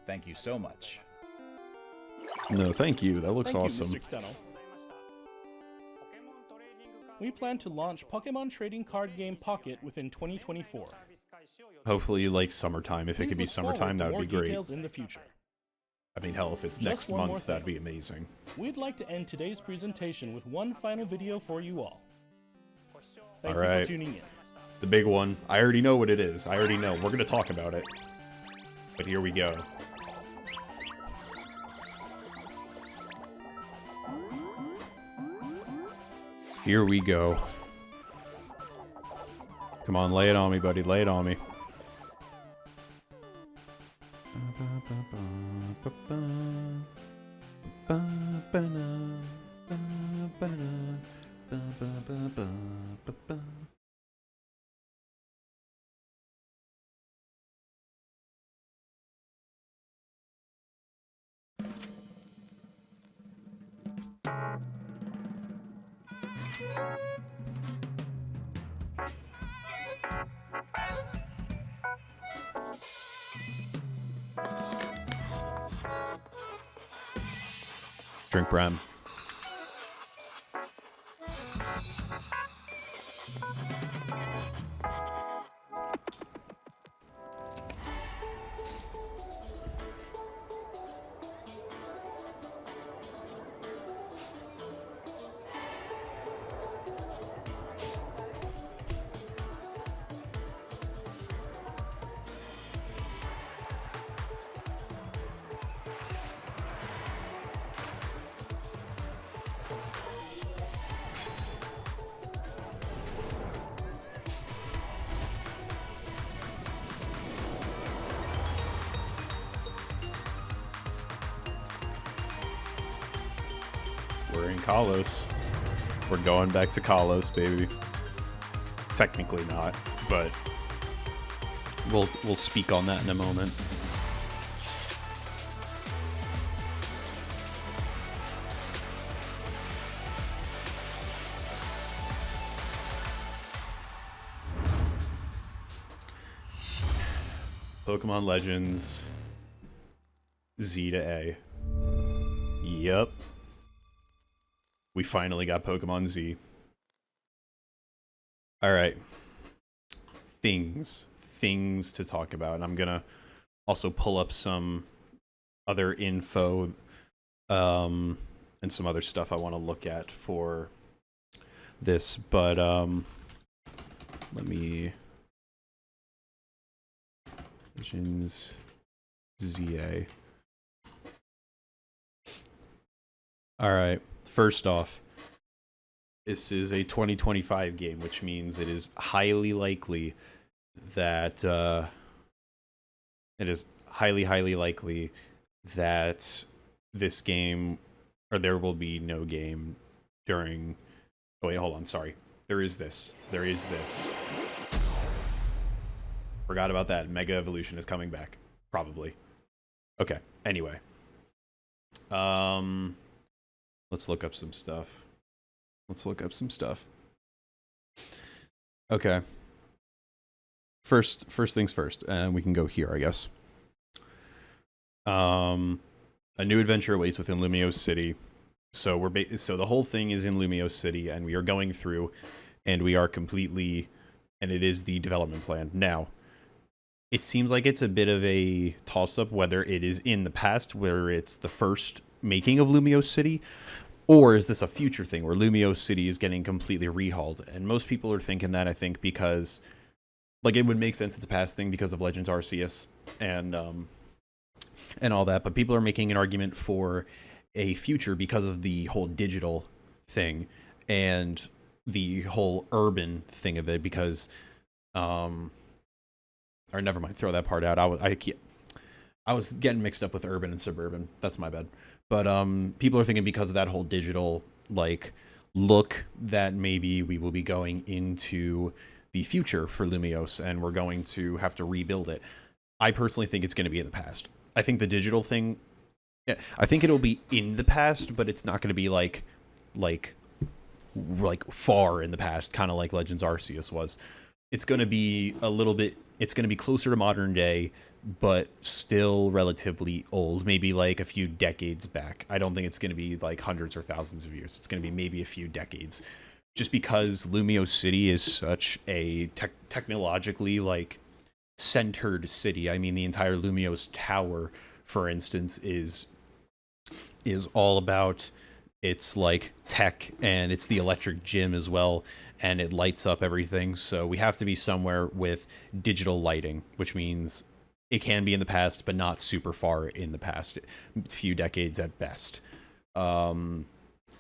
Thank you so much. No, thank you. That looks Thank awesome. you, Mr. Xeno. We plan to launch Pokemon Trading Card Game Pocket within 2024. Hopefully, like summertime. If it Please could be look forward summertime, to that more would be great. details in the future. I mean, hell, if it's Just next one more month, that'd thing. be amazing. We'd like to end today's presentation with one final video for you all. Thank All you right. for tuning in. The big one. I already know what it is. I already know. We're gonna talk about it. But here we go. Here we go. Come on, lay it on me, buddy. Lay it on me. Drink Bram. We're in Kalos. We're going back to Kalos, baby. Technically not, but we'll speak on that in a moment. Pokemon Legends Z to A. Yep. We finally got Pokemon Z. Alright. Things to talk about. And I'm gonna also pull up some other info and some other stuff I want to look at for this. But let me... Legends ZA. Alright. First off, this is a 2025 game, which means it is highly likely that highly likely that this game, or there will be no game during. Oh wait, hold on. Sorry, there is this. Forgot about that. Mega Evolution is coming back, probably. Okay. Anyway, let's look up some stuff. Okay. First things first, and we can go here, I guess. A new adventure awaits within Lumiose City. So so the whole thing is in Lumiose City, and we are going through, and we are completely, and it is the development plan. Now, it seems like it's a bit of a toss-up whether it is in the past, where it's the first making of Lumiose City, or is this a future thing where Lumiose City is getting completely rehauled? And most people are thinking that, I think, because, like, it would make sense it's a past thing because of Legends Arceus and all that. But people are making an argument for a future because of the whole digital thing and the whole urban thing of it. Because, or never mind, throw that part out. I was getting mixed up with urban and suburban. That's my bad. But people are thinking because of that whole digital like look that maybe we will be going into the future for Lumiose and we're going to have to rebuild it. I personally think it's going to be in the past. I think the digital thing, I think it'll be in the past, but it's not going to be like far in the past, kind of like Legends Arceus was. it's going to be a little bit, it's going to be closer to modern day, but still relatively old, maybe like a few decades back. I don't think it's going to be like hundreds or thousands of years. It's going to be maybe a few decades, just because Lumio City is such a technologically like centered city. I mean, the entire Lumio's tower, for instance, is all about its like tech, and it's the electric gym as well, and it lights up everything. So we have to be somewhere with digital lighting, which means it can be in the past, but not super far in the past, a few decades at best.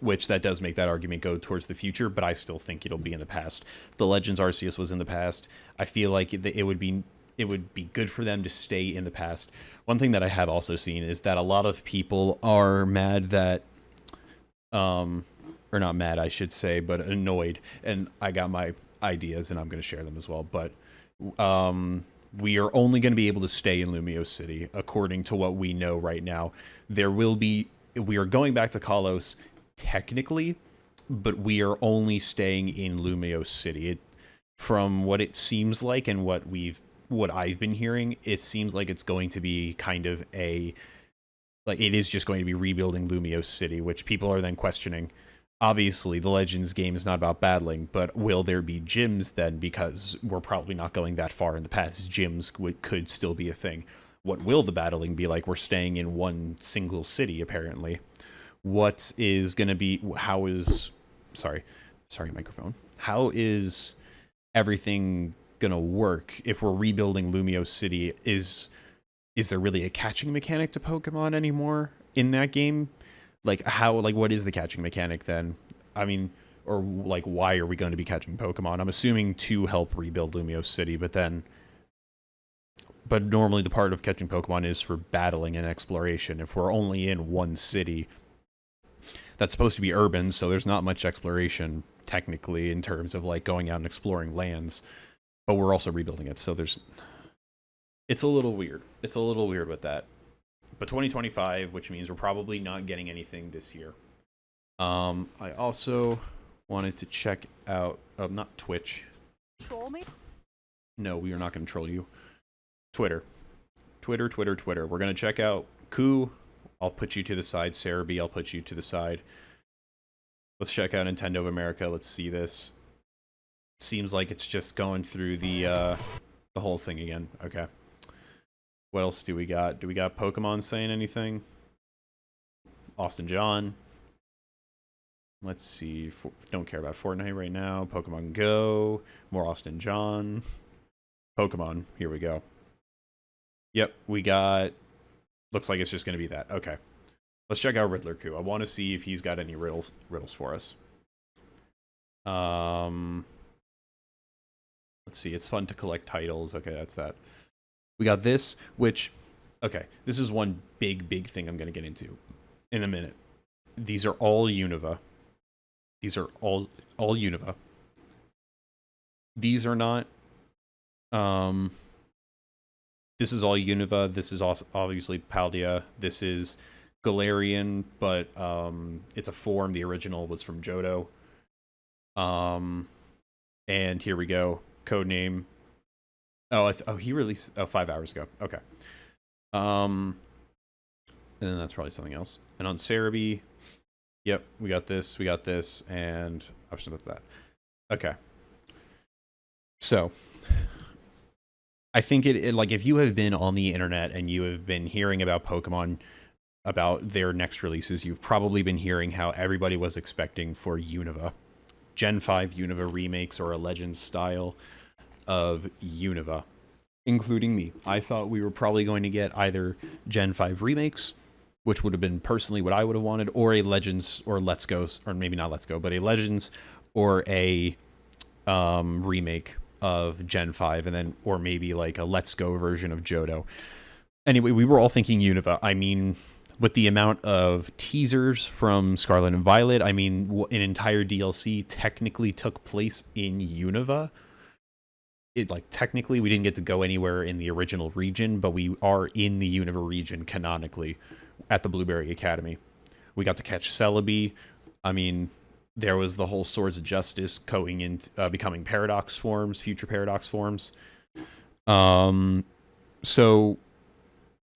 Which that does make that argument go towards the future, but I still think it'll be in the past. The Legends Arceus was in the past. I feel like it would be good for them to stay in the past. One thing that I have also seen is that a lot of people are mad that or not mad, I should say, but annoyed, and I got my ideas and I'm going to share them as well, but we are only going to be able to stay in Lumio City according to what we know right now. We are going back to Kalos technically, but we are only staying in Lumio City. From what it seems like and what I've been hearing, it seems like it's going to be kind of it is just going to be rebuilding Lumio City, which people are then questioning. Obviously, the Legends game is not about battling, but will there be gyms then? Because we're probably not going that far in the past. Gyms could still be a thing. What will the battling be like? We're staying in one single city, apparently. What is going to be... Sorry, microphone. How is everything going to work if we're rebuilding Lumio City? Is there really a catching mechanic to Pokemon anymore in that game? What is the catching mechanic then? I mean, or why are we going to be catching Pokemon? I'm assuming to help rebuild Lumio City, but normally the part of catching Pokemon is for battling and exploration. If we're only in one city, that's supposed to be urban, so there's not much exploration technically in terms of going out and exploring lands, but we're also rebuilding it, so it's a little weird. It's a little weird with that. But 2025, which means we're probably not getting anything this year. I also wanted to check out, not Twitch. Troll me? No, we are not going to troll you. Twitter. We're going to check out Ku. I'll put you to the side. Sarah B, I'll put you to the side. Let's check out Nintendo of America. Let's see this. Seems like it's just going through the whole thing again. Okay. What else do we got? Do we got Pokemon saying anything? Austin John. Let's see. Don't care about Fortnite right now. Pokemon Go. More Austin John. Pokemon. Here we go. Yep, we got... Looks like it's just going to be that. Okay. Let's check out Riddler Ku. I want to see if he's got any riddles for us. Let's see. It's fun to collect titles. Okay, that's that. We got this, which... Okay, this is one big thing I'm going to get into in a minute. These are all Unova. These are all Unova. These are not... This is all Unova. This is also obviously Paldea. This is Galarian, but it's a form. The original was from Johto. And here we go. Codename. Oh, he released 5 hours ago. Okay. And then that's probably something else. And on Cerebi, yep, we got this, and option with that. Okay. So, I think it like if you have been on the internet and you have been hearing about Pokemon, about their next releases, you've probably been hearing how everybody was expecting for Unova. Gen 5 Unova remakes or a Legends style of Unova, including me. I thought we were probably going to get either Gen 5 remakes, which would have been personally what I would have wanted, or a Legends or Let's Go, or maybe not Let's Go, but a Legends or a remake of Gen 5, and then, or maybe like a Let's Go version of Johto. Anyway, we were all thinking Unova. I mean, with the amount of teasers from Scarlet and Violet, I mean, an entire DLC technically took place in Unova. Technically, we didn't get to go anywhere in the original region, but we are in the Unova region canonically at the Blueberry Academy. We got to catch Celebi. I mean, there was the whole Swords of Justice going into becoming Paradox forms, future Paradox forms. So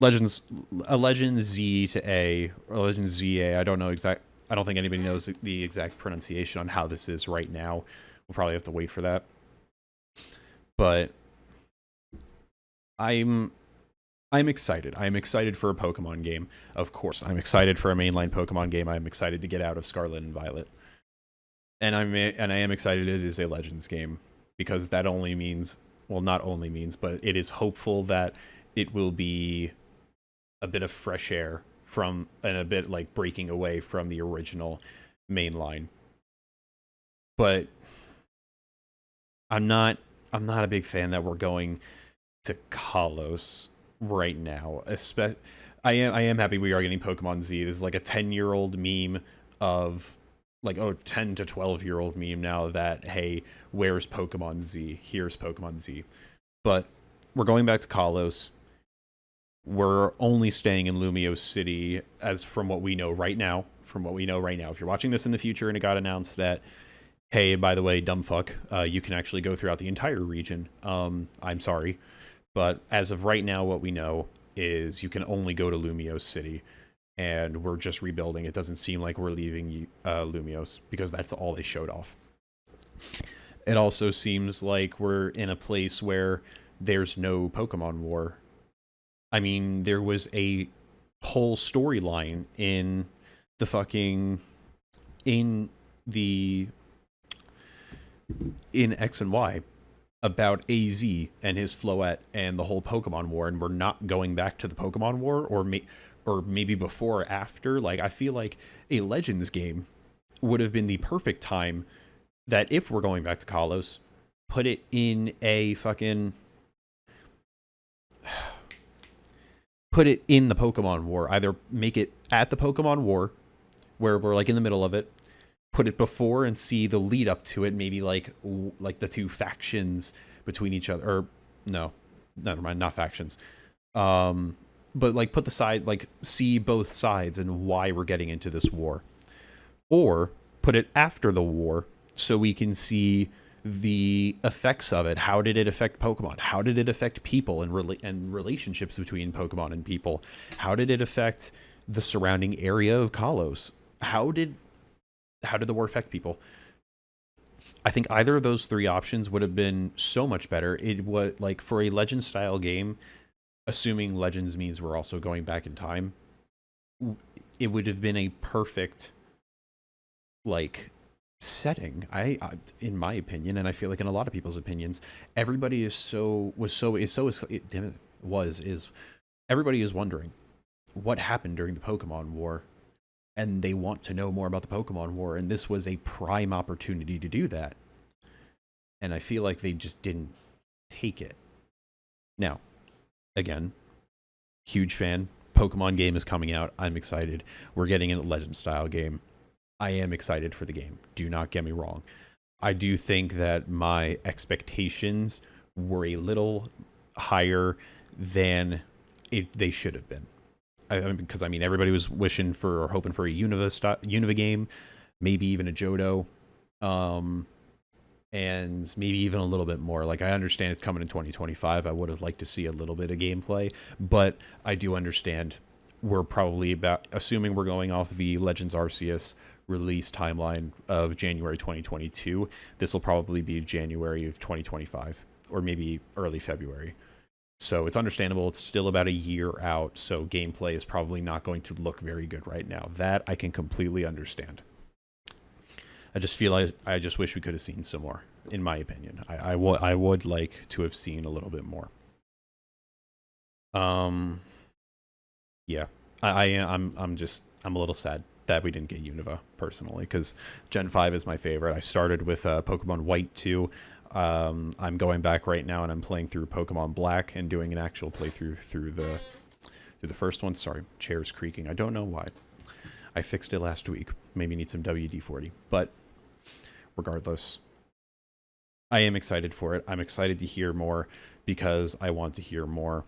Legends Z to A, or Legends ZA. I don't know exact. I don't think anybody knows the exact pronunciation on how this is right now. We'll probably have to wait for that. But I'm excited. I'm excited for a Pokemon game. Of course, I'm excited for a mainline Pokemon game. I'm excited to get out of Scarlet and Violet. And I am excited it is a Legends game, because that only means, well, not only means, but it is hopeful that it will be a bit of fresh air from, and a bit like breaking away from the original main line. But I'm not a big fan that we're going to Kalos right now. I am happy we are getting Pokemon Z. This is like a 10-year-old meme of like, 10 to 12-year-old meme now that, hey, where's Pokemon Z? Here's Pokemon Z. But we're going back to Kalos. We're only staying in Lumiose City, as from what we know right now. If you're watching this in the future and it got announced that, hey, by the way, dumb fuck, you can actually go throughout the entire region. I'm sorry. But as of right now, what we know is you can only go to Lumiose City. And we're just rebuilding. It doesn't seem like we're leaving Lumiose, because that's all they showed off. It also seems like we're in a place where there's no Pokemon War. I mean, there was a whole storyline in the fucking in X and Y about AZ and his Floette and the whole Pokemon War, and we're not going back to the Pokemon War, or maybe before or after. Like, I feel like a Legends game would have been the perfect time, that if we're going back to Kalos, put it in a fucking... put it in the Pokemon War. Either make it at the Pokemon War, where we're like in the middle of it, put it before and see the lead up to it, maybe like the two factions between each other, or no, never mind, not factions. But like put the side, like see both sides and why we're getting into this war. Or put it after the war so we can see the effects of it. How did it affect Pokemon? How did it affect people and relationships between Pokemon and people? How did it affect the surrounding area of Kalos? How did the war affect people? I think either of those three options would have been so much better. It was like, for a Legends style game, assuming Legends means we're also going back in time, it would have been a perfect like setting. I in my opinion, and I feel like in a lot of people's opinions, everybody is everybody is wondering what happened during the Pokemon War, and they want to know more about the Pokemon War, and this was a prime opportunity to do that. And I feel like they just didn't take it. Now, again, huge fan. Pokemon game is coming out. I'm excited. We're getting a Legend style game. I am excited for the game. Do not get me wrong. I do think that my expectations were a little higher than they should have been. Because I mean, everybody was wishing for or hoping for a Unova game, maybe even a Johto, and maybe even a little bit more. Like, I understand it's coming in 2025. I would have liked to see a little bit of gameplay, but I do understand we're probably assuming we're going off the Legends Arceus release timeline of January 2022. This will probably be January of 2025, or maybe early February. So it's understandable. It's still about a year out, so gameplay is probably not going to look very good right now. That I can completely understand. I just feel like I just wish we could have seen some more, in my opinion. I would like to have seen a little bit more. Yeah, I'm a little sad that we didn't get Unova, personally, because Gen 5 is my favorite. I started with Pokemon White 2. I'm going back right now and I'm playing through Pokemon Black and doing an actual playthrough through the first one. Sorry, chair's creaking. I don't know why. I fixed it last week. Maybe need some WD-40. But regardless, I am excited for it. I'm excited to hear more because I want to hear more.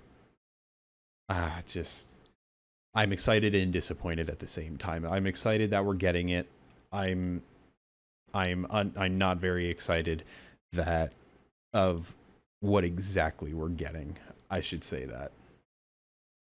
I'm excited and disappointed at the same time. I'm excited that we're getting it. I'm I'm not very excited that of what exactly we're getting. I should say that.